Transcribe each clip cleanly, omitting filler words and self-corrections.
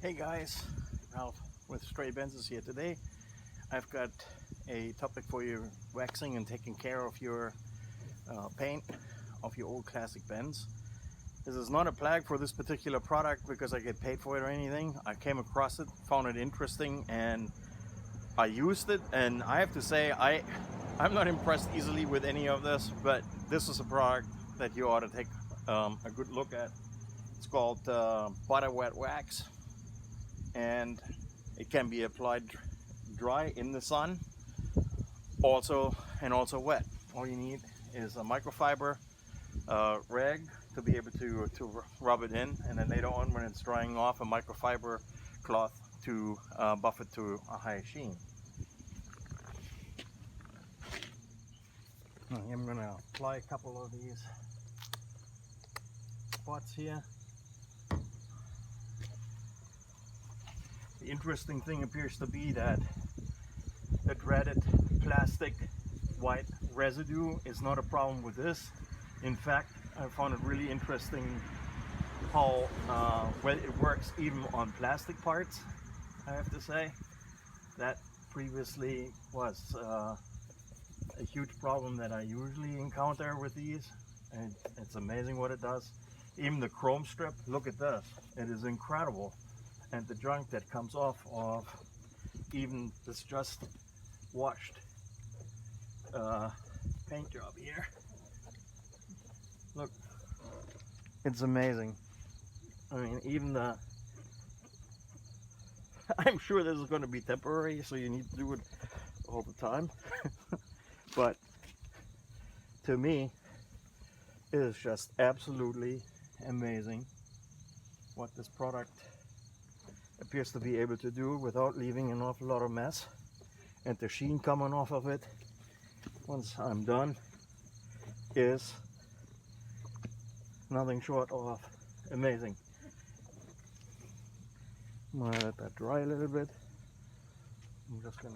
Hey guys, Ralf with Stray Benzes here today. I've got a topic for you: waxing and taking care of your paint of your old classic Benz. This is not a plug for this particular product because I get paid for it or anything. I came across it, found it interesting, and I used it, and I have to say I'm not impressed easily with any of this, but this is a product that you ought to take a good look at. It's called butter wet wax, and it can be applied dry in the sun also wet. All you need is a microfiber rag to be able to rub it in, and then later on when it's drying off, a microfiber cloth to buff it to a high sheen. I'm going to apply a couple of these spots here. The interesting thing appears to be that the dreaded plastic white residue is not a problem with this. In fact, I found it really interesting how well it works even on plastic parts. I have to say that previously was a huge problem that I usually encounter with these, and it's amazing what it does. Even the chrome strip, look at this, it is incredible. And the junk that comes off of even this just washed paint job here, look, it's amazing. I mean, even the I'm sure this is going to be temporary, so you need to do it all the time. But to me, it is just absolutely amazing what this product appears to be able to do without leaving an awful lot of mess. And the sheen coming off of it once I'm done is nothing short of amazing. I'm gonna let that dry a little bit. I'm just gonna,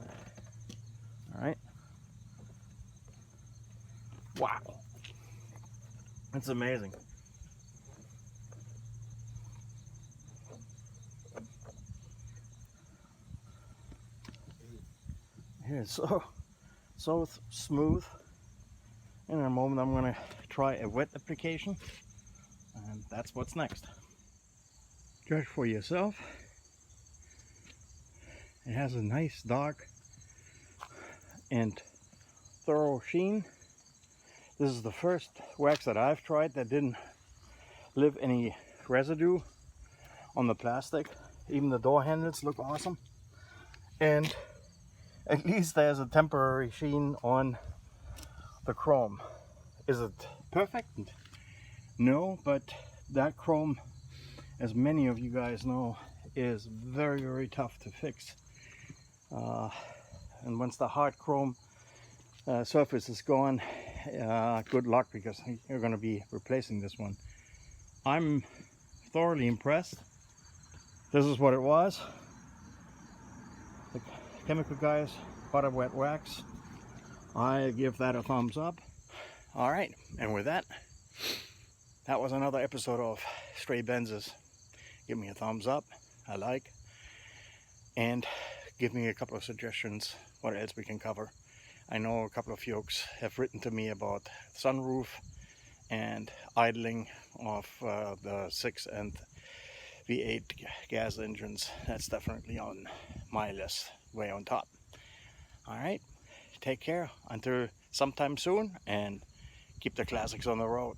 all right. Wow, it's amazing. It's so smooth. In a moment I'm going to try a wet application, and that's what's next. Judge for yourself. It has a nice dark and thorough sheen. This is the first wax that I've tried that didn't leave any residue on the plastic. Even the door handles look awesome, and at least there's a temporary sheen on the chrome. Is it perfect? No, but that chrome, as many of you guys know, is very, very tough to fix. And once the hard chrome surface is gone, good luck, because you're going to be replacing this one. I'm thoroughly impressed. This is what it was. The chemical guys, butter wet wax. I give that a thumbs up. All right, and with that, that was another episode of Stray Benzes. Give me a thumbs up, I like, and give me a couple of suggestions what else we can cover. I know a couple of folks have written to me about sunroof and idling of the 6 and V8 gas engines. That's definitely on my list, way on top. All right, take care until sometime soon, and keep the classics on the road.